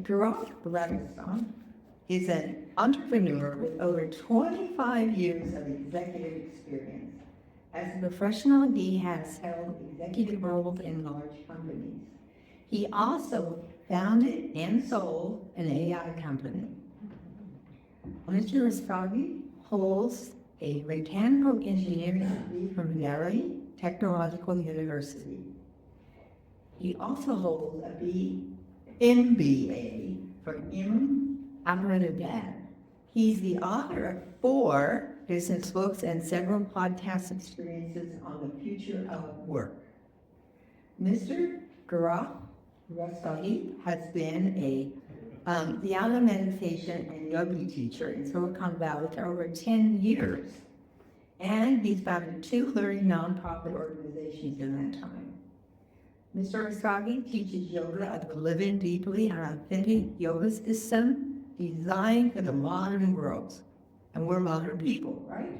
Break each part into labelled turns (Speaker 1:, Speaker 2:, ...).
Speaker 1: Gaurav Rastogi is an entrepreneur with over 25 years of executive experience. As a professional, he has held executive roles in large companies. He also founded and sold an AI company. Mr. Rastogi holds a mechanical engineering degree from Delhi Technological University. He also holds a MBA from Ahmedabad. He's the author of 4 business books and several podcast experiences on the future of work. Mr. Gaurav Rastogi has been a Dhyana meditation and yoga teacher in Silicon Valley for over 10 years. And he's founded 2 learning nonprofit organizations in that time. Mr. Rastogi teaches yoga at the Living Deeply and Authentic Yoga System designed for the modern world. And we're modern people, right?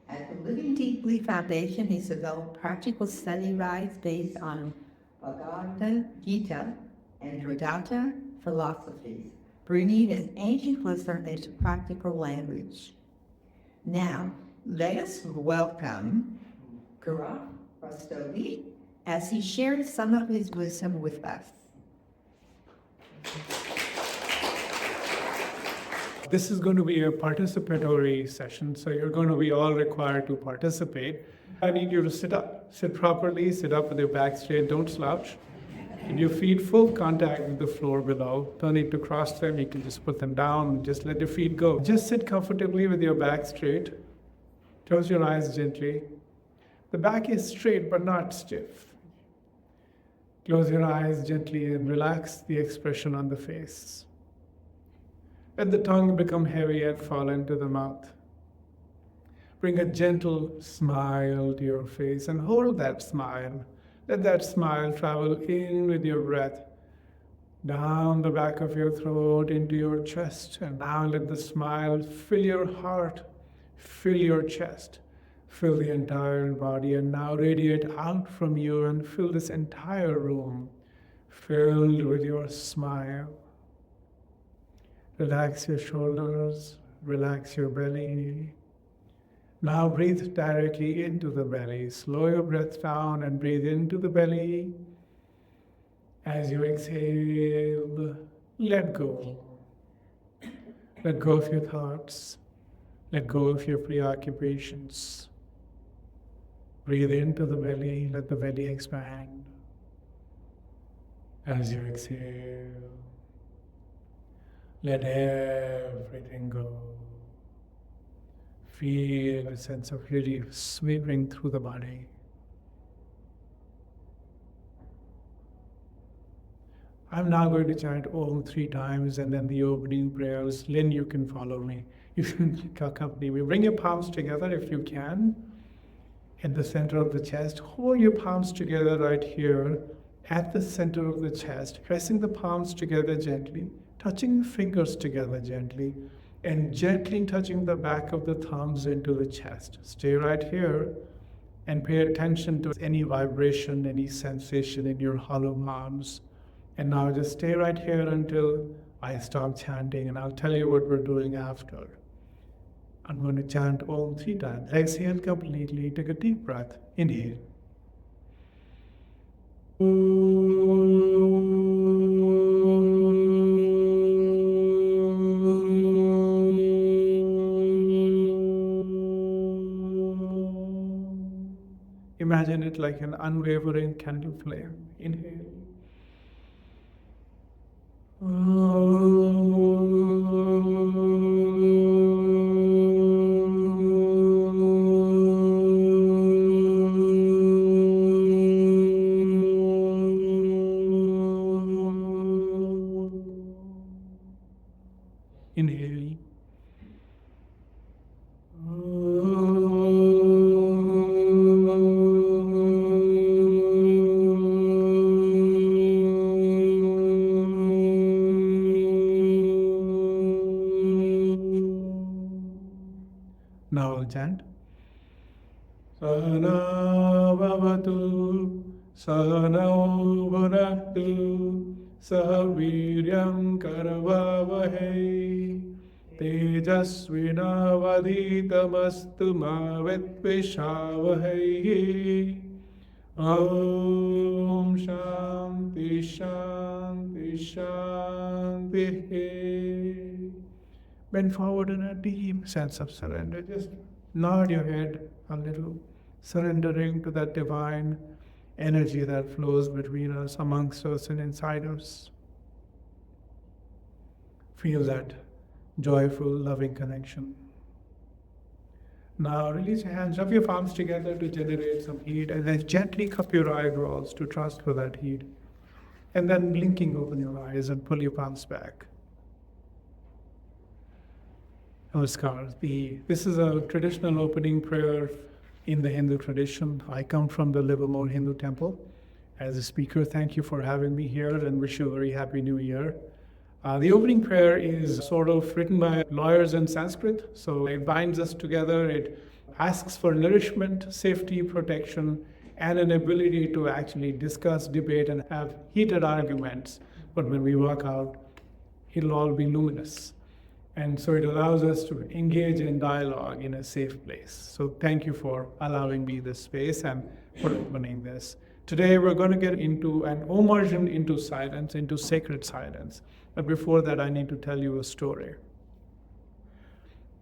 Speaker 1: At the Living Deeply Foundation, he's developed practical study guides based on Bhagavad Gita and Vedanta philosophies, bringing his ancient wisdom into practical language. Now, let us welcome Gaurav Rastogi as he shares some of his wisdom with us.
Speaker 2: This is going to be a participatory session, so you're going to be all required to participate. I need you to sit up. Sit properly, sit up with your back straight, don't slouch. And your feet full contact with the floor below. Don't need to cross them, you can just put them down and just let your feet go. Just sit comfortably with your back straight. Close your eyes gently. The back is straight but not stiff. Close your eyes gently and relax the expression on the face. Let the tongue become heavy and fall into the mouth. Bring a gentle smile to your face and hold that smile. Let that smile travel in with your breath, down the back of your throat, into your chest. And now let the smile fill your heart, fill your chest, fill the entire body, and now radiate out from you and fill this entire room, filled with your smile. Relax your shoulders, relax your belly. Now breathe directly into the belly. Slow your breath down and breathe into the belly. As you exhale, let go. Let go of your thoughts. Let go of your preoccupations. Breathe into the belly, let the belly expand. As you exhale, let everything go. Feel a sense of relief sweeping through the body. I'm now going to chant Om 3 times and then the opening prayers. Lynn, you can follow me. You can accompany me. Bring your palms together if you can. In the center of the chest. Hold your palms together right here at the center of the chest. Pressing the palms together gently. Touching the fingers together gently. And gently touching the back of the thumbs into the chest. Stay right here and pay attention to any vibration, any sensation in your hollow palms. And now just stay right here until I stop chanting, and I'll tell you what we're doing after. I'm going to chant Om 3 times. Exhale completely. Take a deep breath. Inhale. Imagine it like an unwavering candle flame. Inhale. Inhale. Now I'll chant. Sahana bhavatu, sahana bhunaktu, Sahaviryam Karavavahe Tejasvinavaditamastu Mavitvishavahe. Om Shanti Shanti Shanti. Bend forward in a deep sense of surrender. Just nod your head a little, surrendering to that divine energy that flows between us, amongst us, and inside us. Feel that joyful, loving connection. Now release your hands, rub your palms together to generate some heat, and then gently cup your eyebrows to transfer that heat. And then blinking, open your eyes and pull your palms back. Namaskar. This is a traditional opening prayer in the Hindu tradition. I come from the Livermore Hindu Temple. As a speaker, thank you for having me here and wish you a very happy new year. The opening prayer is sort of written by lawyers in Sanskrit, so it binds us together. It asks for nourishment, safety, protection, and an ability to actually discuss, debate, and have heated arguments. But when we walk out, it'll all be luminous. And so it allows us to engage in dialogue in a safe place. So thank you for allowing me this space and for opening this. Today we're going to get into an immersion into silence, into sacred silence. But before that, I need to tell you a story.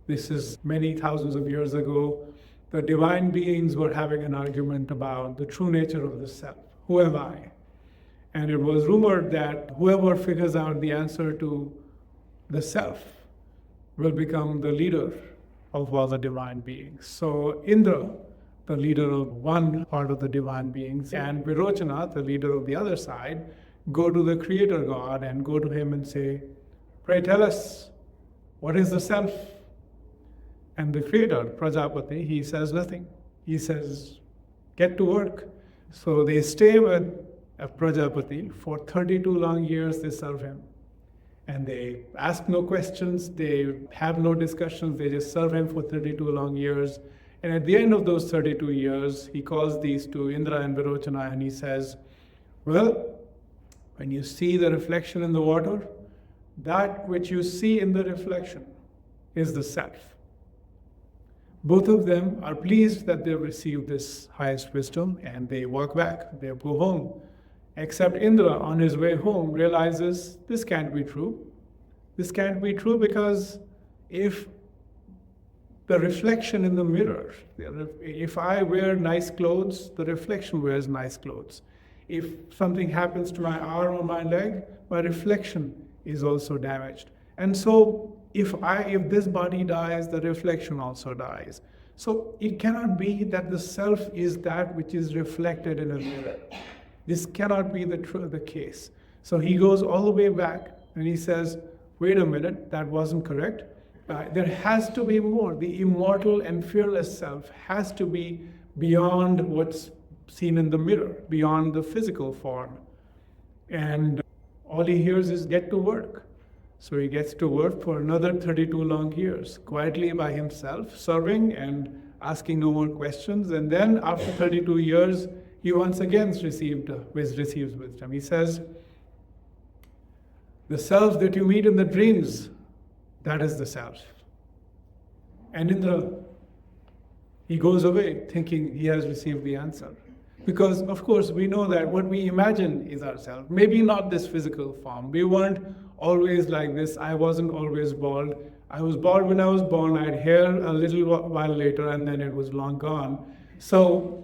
Speaker 2: This is many thousands of years ago. The divine beings were having an argument about the true nature of the self. Who am I? And it was rumored that whoever figures out the answer to the self will become the leader of all the divine beings. So Indra, the leader of one part of the divine beings, and Virochana, the leader of the other side, go to the Creator God and go to him and say, pray tell us, what is the self? And the Creator, Prajapati, he says nothing. He says, get to work. So they stay with Prajapati for 32 long years, they serve him. And they ask no questions, they have no discussions, they just serve him for 32 long years. And at the end of those 32 years, he calls these two, Indra and Virochana, and he says, well, when you see the reflection in the water, that which you see in the reflection is the self. Both of them are pleased that they've received this highest wisdom, and they walk back, they go home. Except Indra, on his way home, realizes this can't be true. This can't be true because if the reflection in the mirror, if I wear nice clothes, the reflection wears nice clothes. If something happens to my arm or my leg, my reflection is also damaged. And so if this body dies, the reflection also dies. So it cannot be that the self is that which is reflected in a mirror. This cannot be the case. So he goes all the way back and he says, wait a minute, that wasn't correct. There has to be more. The immortal and fearless self has to be beyond what's seen in the mirror, beyond the physical form. And all he hears is get to work. So he gets to work for another 32 long years, quietly by himself, serving and asking no more questions. And then after 32 years, he once again receives wisdom. He says, the self that you meet in the dreams, that is the self. And Indra, he goes away thinking he has received the answer. Because, of course, we know that what we imagine is ourselves. Maybe not this physical form. We weren't always like this. I wasn't always bald. I was bald when I was born. I had hair a little while later, and then it was long gone. So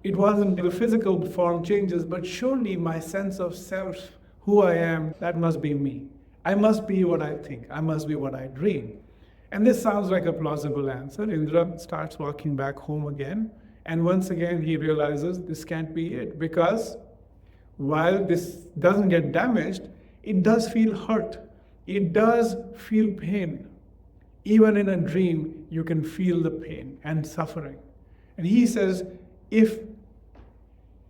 Speaker 2: it wasn't the physical form changes, but surely my sense of self, who I am, that must be me. I must be what I think. I must be what I dream. And this sounds like a plausible answer. Indra starts walking back home again. And once again, he realizes this can't be it. Because while this doesn't get damaged, it does feel hurt. It does feel pain. Even in a dream, you can feel the pain and suffering. And he says,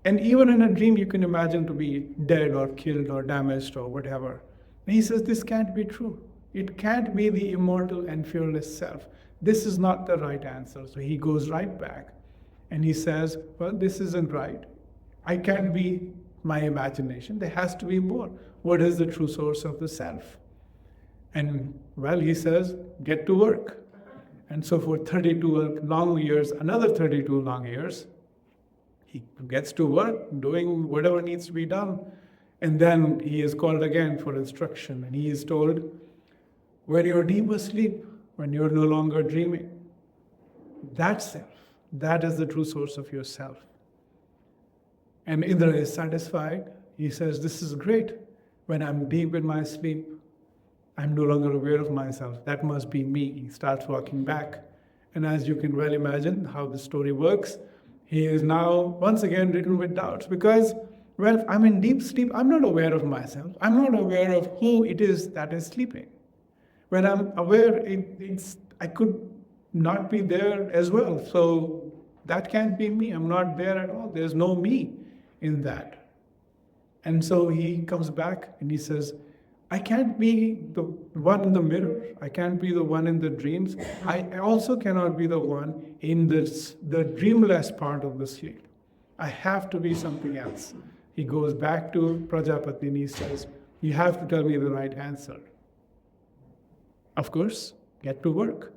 Speaker 2: and even in a dream, you can imagine to be dead or killed or damaged or whatever. And he says, this can't be true. It can't be the immortal and fearless self. This is not the right answer. So he goes right back and he says, well, this isn't right. I can't be my imagination. There has to be more. What is the true source of the self? And well, he says, get to work. And so for 32 long years, another 32 long years, he gets to work, doing whatever needs to be done. And then he is called again for instruction. And he is told, when you're deep asleep, when you're no longer dreaming, that self, that is the true source of yourself. And Indra is satisfied. He says, this is great. When I'm deep in my sleep, I'm no longer aware of myself. That must be me. He starts walking back. And as you can well imagine how the story works, he is now once again ridden with doubts because, well, I'm in deep sleep. I'm not aware of myself. I'm not aware of who it is that is sleeping. When I'm aware, I could not be there as well. So that can't be me. I'm not there at all. There's no me in that. And so he comes back and he says, I can't be the one in the mirror. I can't be the one in the dreams. I also cannot be the one in the dreamless part of the sleep. I have to be something else. He goes back to Prajapati and he says, you have to tell me the right answer. Of course, get to work.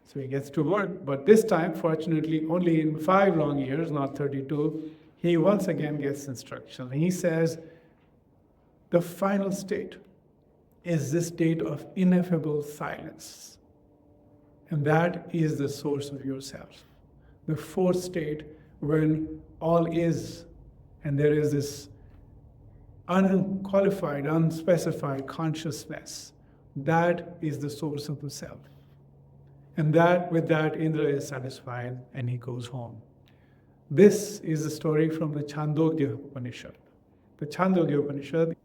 Speaker 2: So he gets to work, but this time, fortunately, only in 5 long years, not 32, he once again gets instruction. He says, the final state is this state of ineffable silence. And that is the source of yourself. The fourth state, when all is, and there is this unqualified, unspecified consciousness, that is the source of the self. And with that, Indra is satisfied and he goes home. This is a story from the Chandogya Upanishad. The Chandogya Upanishad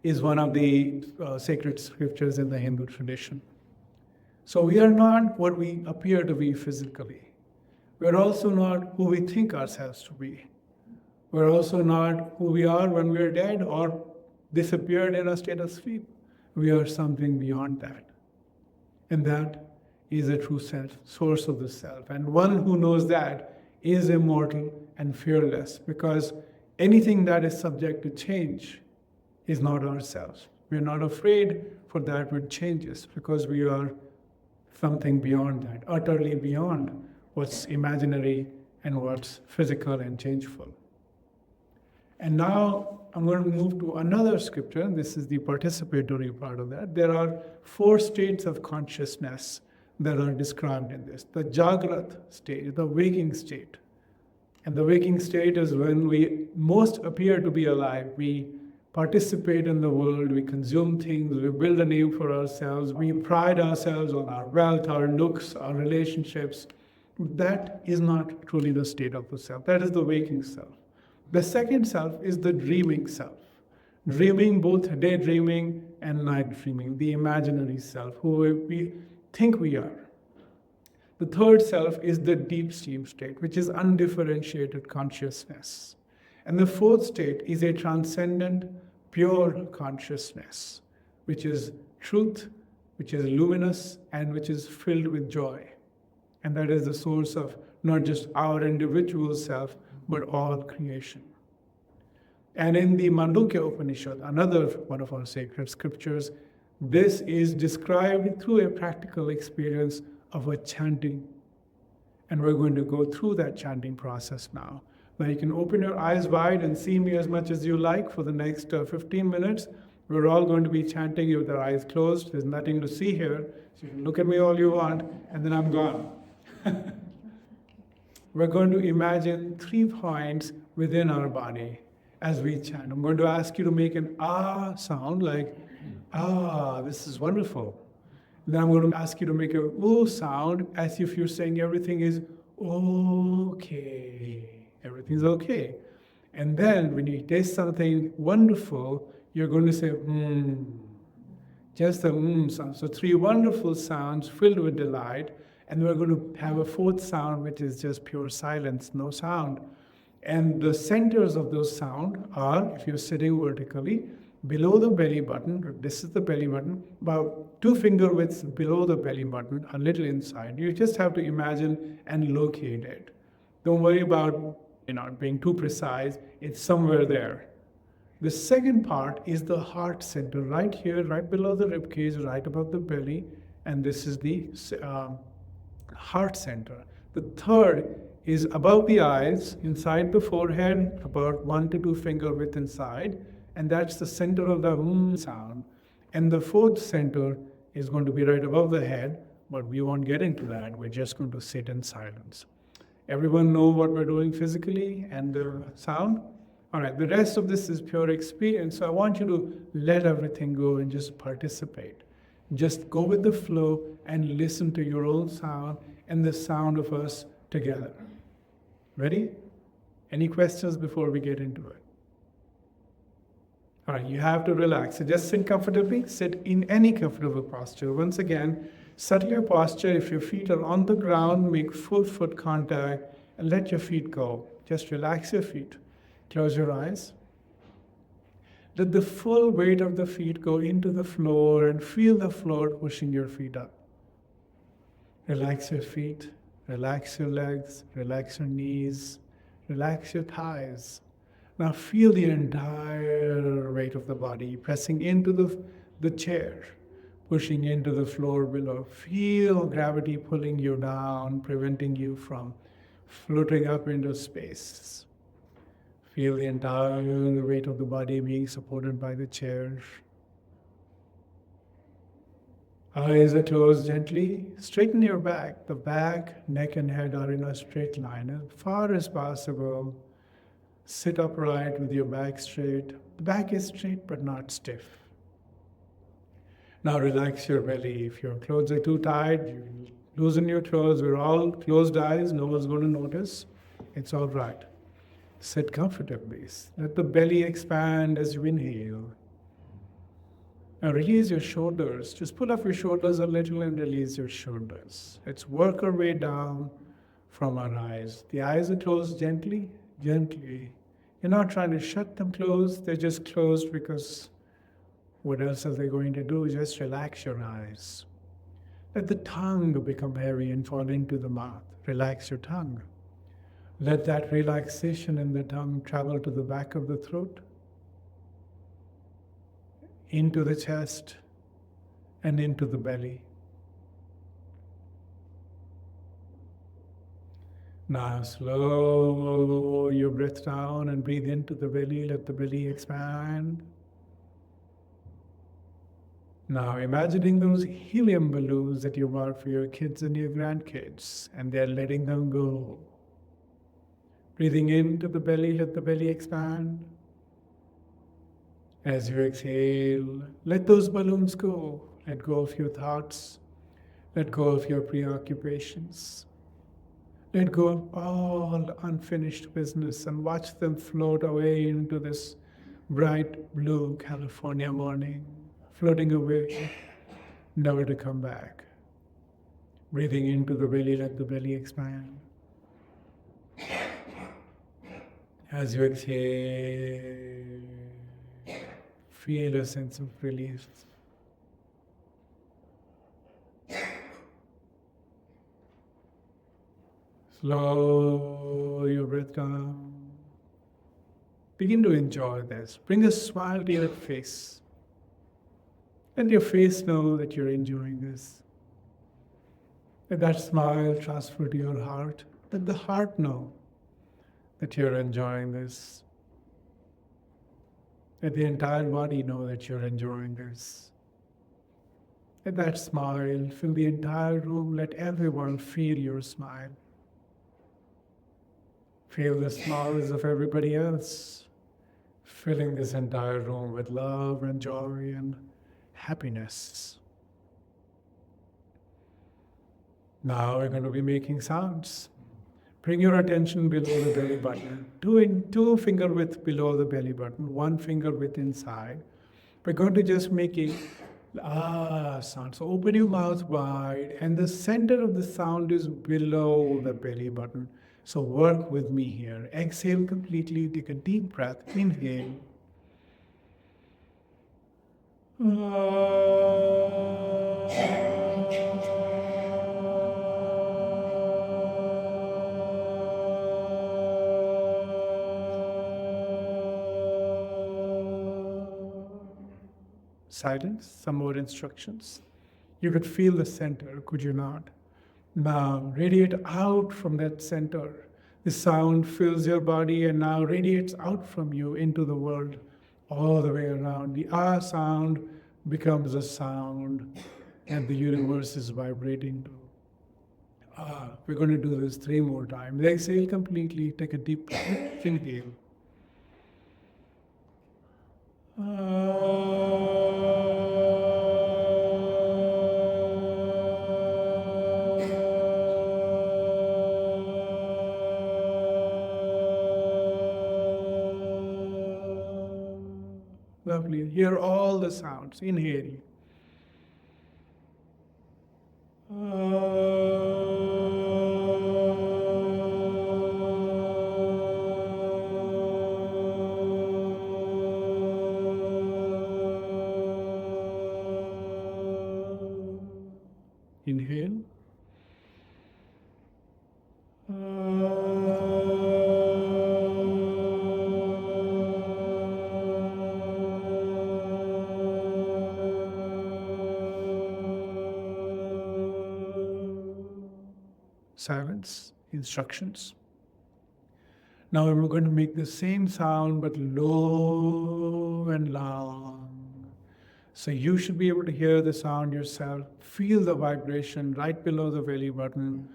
Speaker 2: is one of the sacred scriptures in the Hindu tradition. So we are not what we appear to be physically. We are also not who we think ourselves to be. We're also not who we are when we're dead or disappeared in a state of sleep. We are something beyond that. And that is a true self, source of the self. And one who knows that is immortal and fearless, because anything that is subject to change is not ourselves. We are not afraid for that which changes, because we are something beyond that, utterly beyond what's imaginary and what's physical and changeful. And now I'm going to move to another scripture, and this is the participatory part of that. There are 4 states of consciousness that are described in this. The Jagrat state, the waking state. And the waking state is when we most appear to be alive. We participate in the world, we consume things, we build a name for ourselves, we pride ourselves on our wealth, our looks, our relationships. That is not truly the state of the self. That is the waking self. The second self is the dreaming self. Dreaming, both daydreaming and night dreaming, the imaginary self, who we think we are. The third self is the deep sleep state, which is undifferentiated consciousness. And the fourth state is a transcendent, pure consciousness, which is truth, which is luminous, and which is filled with joy. And that is the source of not just our individual self, but all creation. And in the Mandukya Upanishad, another one of our sacred scriptures, this is described through a practical experience of a chanting. And we're going to go through that chanting process now. Now you can open your eyes wide and see me as much as you like for the next 15 minutes. We're all going to be chanting with our eyes closed. There's nothing to see here. So you can look at me all you want, and then I'm gone. We're going to imagine 3 points within our body as we chant. I'm going to ask you to make an ah sound, like, ah, this is wonderful. Then I'm going to ask you to make a oo sound as if you're saying everything is okay. Everything's okay. And then when you taste something wonderful, you're going to say, just the sound. So 3 wonderful sounds filled with delight. And we're going to have a 4th sound, which is just pure silence, no sound. And the centers of those sound are, if you're sitting vertically, below the belly button. This is the belly button, about 2 finger widths below the belly button, a little inside. You just have to imagine and locate it. Don't worry about being too precise. It's somewhere there. The second part is the heart center, right here, right below the rib cage, right above the belly, and this is the heart center. The third is above the eyes, inside the forehead, about 1 to 2 finger width inside, and that's the center of the sound. And the fourth center is going to be right above the head, but we won't get into that. We're just going to sit in silence. Everyone know what we're doing physically and the sound? All right, the rest of this is pure experience. So I want you to let everything go and just participate. Just go with the flow and listen to your own sound and the sound of us together. Ready? Any questions before we get into it? All right, you have to relax. So just sit comfortably. Sit in any comfortable posture. Once again, settle your posture. If your feet are on the ground, make full foot contact and let your feet go. Just relax your feet. Close your eyes. Let the full weight of the feet go into the floor and feel the floor pushing your feet up. Relax your feet, relax your legs, relax your knees, relax your thighs. Now feel the entire weight of the body pressing into the chair, pushing into the floor below. Feel gravity pulling you down, preventing you from floating up into space. Feel the entire weight of the body being supported by the chair. Eyes are closed gently. Straighten your back. The back, neck, and head are in a straight line, as far as possible. Sit upright with your back straight. The back is straight but not stiff. Now relax your belly. If your clothes are too tight, you loosen your clothes. We're all closed eyes. No one's going to notice. It's all right. Sit comfortably. Let the belly expand as you inhale. Now release your shoulders. Just pull up your shoulders a little and release your shoulders. Let's work our way down from our eyes. The eyes are closed gently, gently. You're not trying to shut them closed. They're just closed because what else are they going to do? Just relax your eyes. Let the tongue become heavy and fall into the mouth. Relax your tongue. Let that relaxation in the tongue travel to the back of the throat, into the chest, and into the belly. Now slow your breath down and breathe into the belly. Let the belly expand. Now imagining those helium balloons that you bought for your kids and your grandkids, and they're letting them go. Breathing into the belly, let the belly expand. As you exhale, let those balloons go. Let go of your thoughts. Let go of your preoccupations. Let go of all unfinished business and watch them float away into this bright blue California morning, floating away, never to come back. Breathing into the belly, let the belly expand. As you exhale, feel a sense of relief. Slow your breath down. Begin to enjoy this. Bring a smile to your face. Let your face know that you're enjoying this. Let that smile transfer to your heart. Let the heart know that you're enjoying this. Let the entire body know that you're enjoying this. Let that smile fill the entire room. Let everyone feel your smile. Feel the smiles of everybody else, filling this entire room with love and joy and happiness. Now we're going to be making sounds. Bring your attention below the belly button. Two finger width below the belly button, 1 finger width inside. We're going to just make a sound. So open your mouth wide, and the center of the sound is below the belly button. So work with me here. Exhale completely. Take a deep breath. Inhale. Silence, some more instructions. You could feel the center, could you not? Now radiate out from that center. The sound fills your body and now radiates out from you into the world all the way around. The ah sound becomes a sound and the universe is vibrating to. We're going to do this 3 more times. Exhale completely, take a deep breath, inhale. Lovely. Hear all the sounds. Inhale. Inhale. Silence, instructions. Now we're going to make the same sound but low and long. So you should be able to hear the sound yourself, feel the vibration right below the belly button,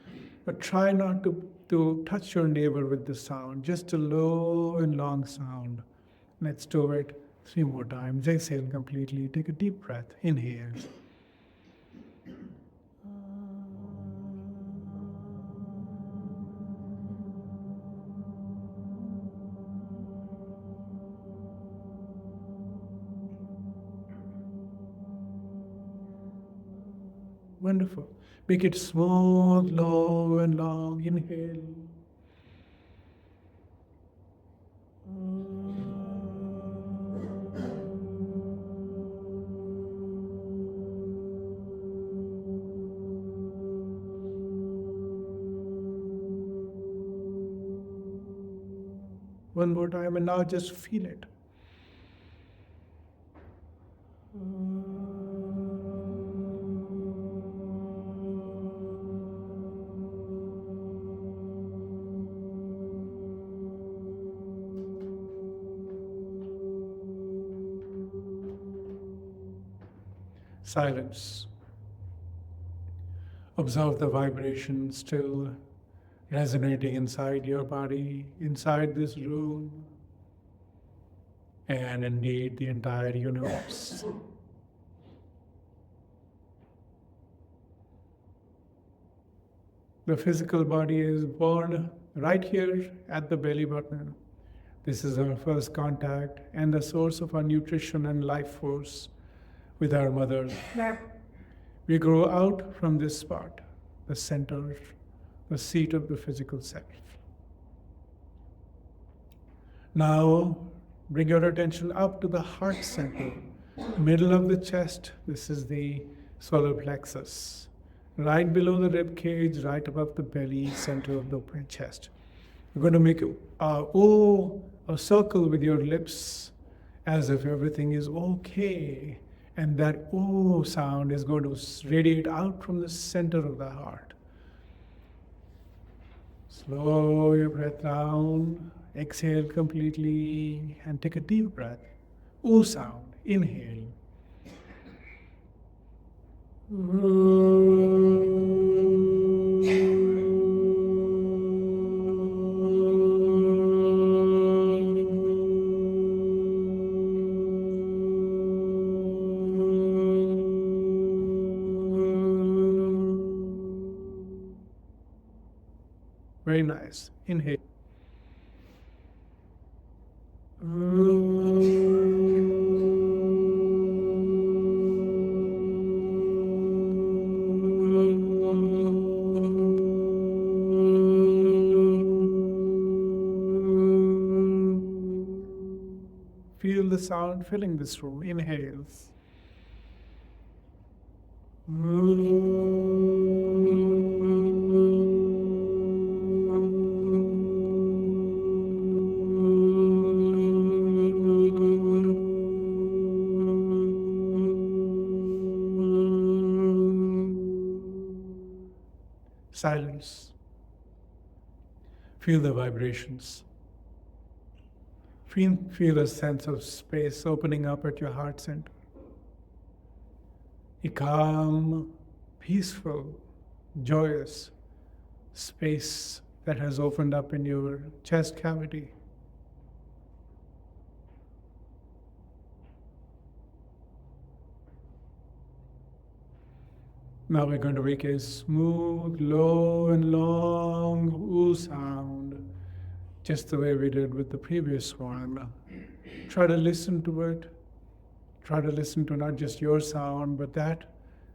Speaker 2: but try not to touch your neighbor with the sound, just a low and long sound. Let's do it 3 more times. Exhale completely, take a deep breath, inhale. Wonderful. Make it smooth, low and long. Inhale. One more time, and now just feel it. Silence. Observe the vibration still resonating inside your body, inside this room, and indeed the entire universe. The physical body is born right here at the belly button. This is our first contact and the source of our nutrition and life force with our mother. We grow out from this spot, the center, the seat of the physical self. Now, bring your attention up to the heart center, middle of the chest. This is the solar plexus. Right below the rib cage, right above the belly, center of the chest. You're going to make a circle with your lips as if everything is okay. And that oh sound is going to radiate out from the center of the heart. Slow your breath down, exhale completely, and take a deep breath. Oh sound, inhale. Very nice. Inhale. Feel the sound filling this room. Inhales. Silence. Feel the vibrations. Feel a sense of space opening up at your heart center. A calm, peaceful, joyous space that has opened up in your chest cavity. Now we're going to make a smooth, low and long ooh sound, just the way we did with the previous one. Try to listen to it. Try to listen to not just your sound, but that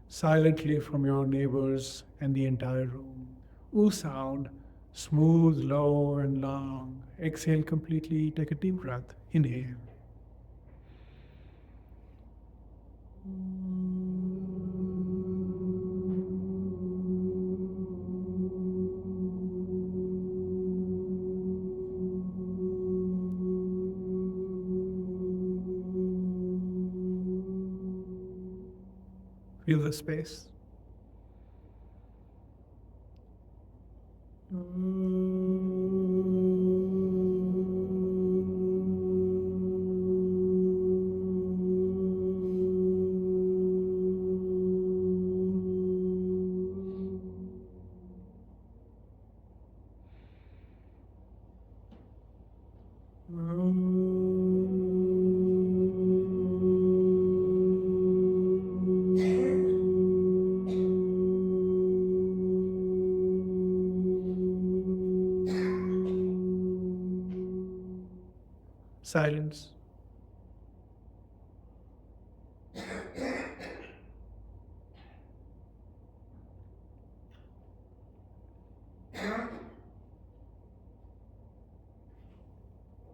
Speaker 2: silently from your neighbors and the entire room. Ooh sound, smooth, low and long. Exhale completely, take a deep breath. Inhale. Feel the space. Silence.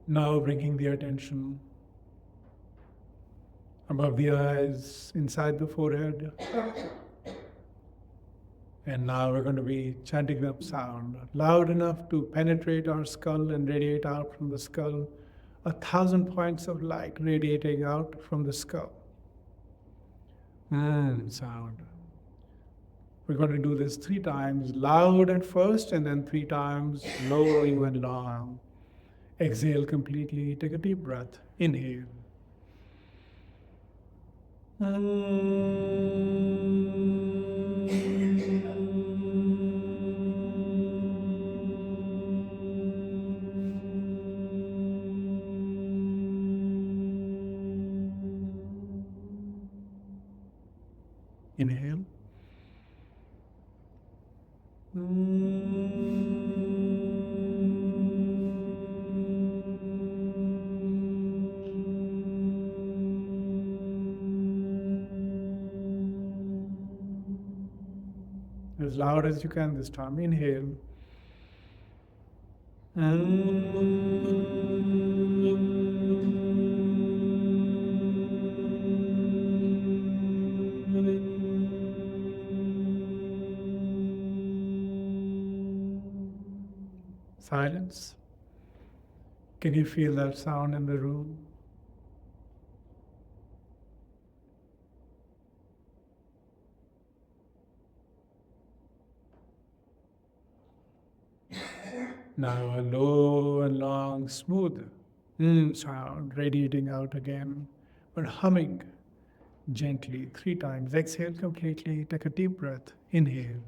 Speaker 2: Now bringing the attention above the eyes, inside the forehead. And now we're going to be chanting up sound loud enough to penetrate our skull and radiate out from the skull. 1,000 points of light radiating out from the skull. Sound. We're going to do this 3 times, loud at first, and then 3 times, low and long. Exhale completely, take a deep breath. Inhale. Inhale. As loud as you can this time. Inhale. Silence. Can you feel that sound in the room? Now a low and long, smooth sound radiating out again, but humming gently 3 times. Exhale completely, take a deep breath. Inhale.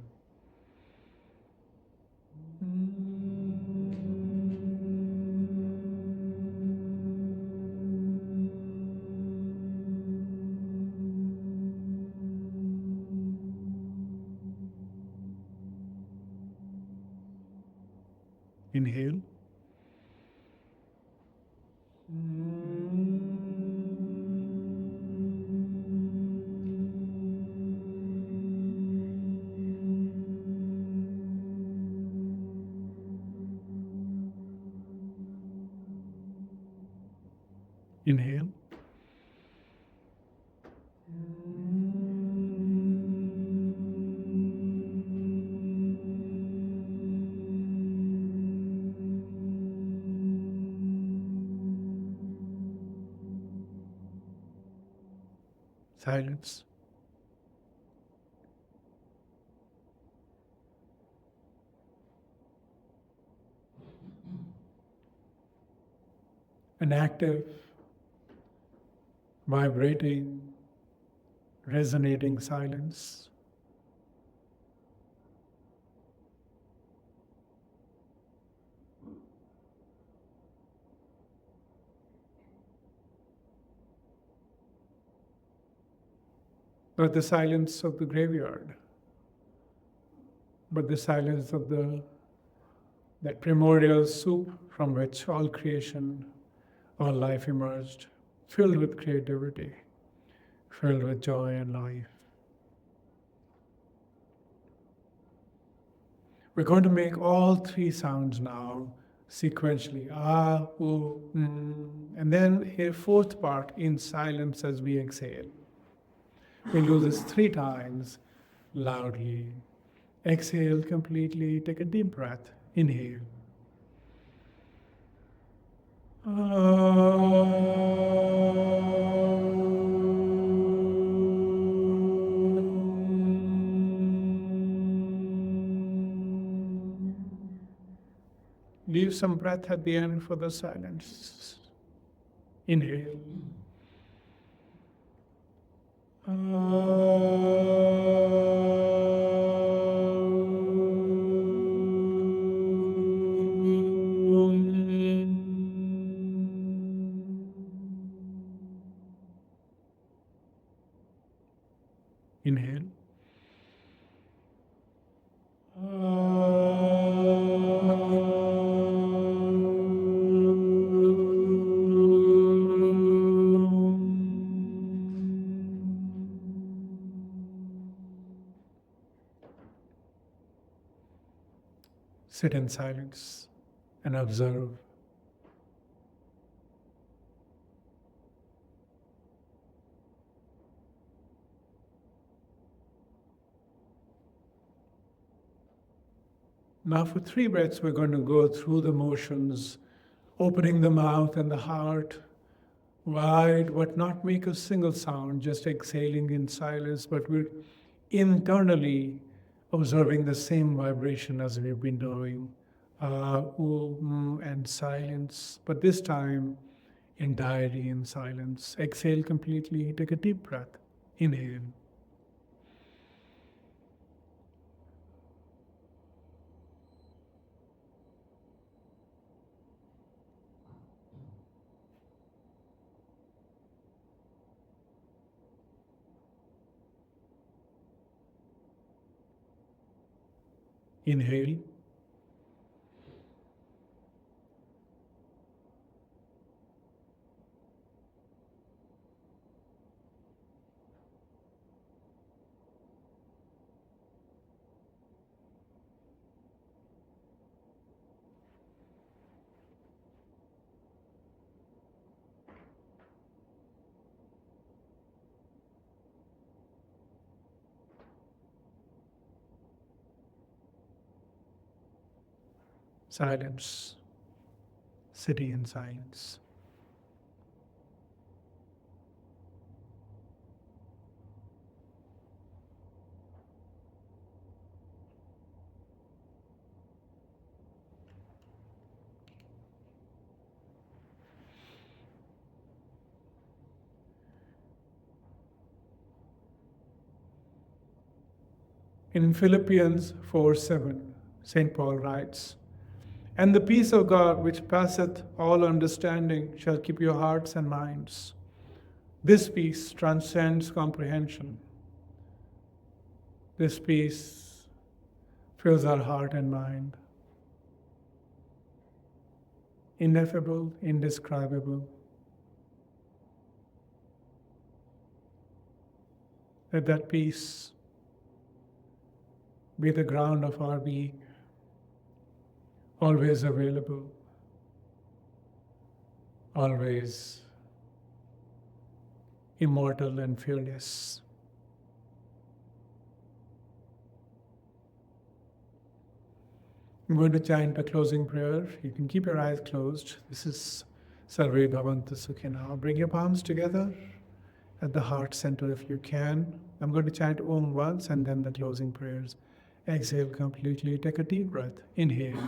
Speaker 2: Inhale. Inhale. Silence. an active, vibrating, resonating silence. Not the silence of the graveyard, but the silence of that primordial soup from which all creation, all life emerged, filled with creativity, filled with joy and life. We're going to make all three sounds now sequentially. Ah, ooh, and then a fourth part in silence as we exhale. We'll do this 3 times loudly. Exhale completely. Take a deep breath. Inhale. Leave some breath at the end for the silence. Inhale. Inhale. Sit in silence and observe. Now for 3 breaths, we're going to go through the motions, opening the mouth and the heart wide, but not make a single sound, just exhaling in silence, but we're internally observing the same vibration as we've been doing, and silence, but this time entirely in silence. Exhale completely, take a deep breath. Inhale. Inhale. Silence. Sitting in silence. In Philippians 4:7, St. Paul writes, "And the peace of God, which passeth all understanding, shall keep your hearts and minds." This peace transcends comprehension. This peace fills our heart and mind. Ineffable, indescribable. Let that peace be the ground of our being, always available, always immortal and fearless. I'm going to chant a closing prayer. You can keep your eyes closed. This is Sarve Bhavantu Sukhina. Bring your palms together at the heart center if you can. I'm going to chant Om once and then the closing prayers. Exhale completely. Take a deep breath. Inhale.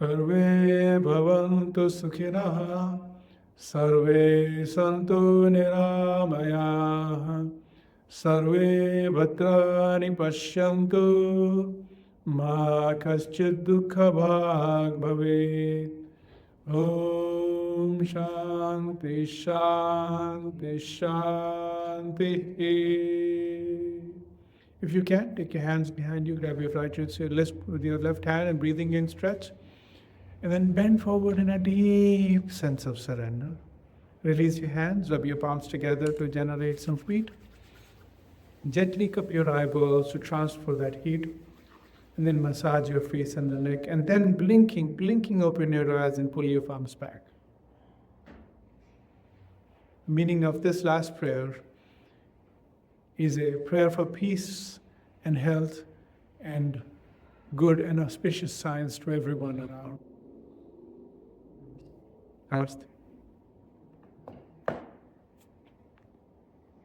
Speaker 2: Sarve bhavantu sukhinaha, sarve santu niramayah, sarve bhadrani pashyantu, ma kaschid dukha bhag bhavet. Om Shanti Shanti Shanti. If you can, take your hands behind you, grab your right wrist with your left hand and breathing in, stretch. And then bend forward in a deep sense of surrender. Release your hands, rub your palms together to generate some heat. Gently cup your eyeballs to transfer that heat. And then massage your face and the neck. And then blinking open your eyes and pull your palms back. The meaning of this last prayer is a prayer for peace and health and good and auspicious signs to everyone around. Namaste.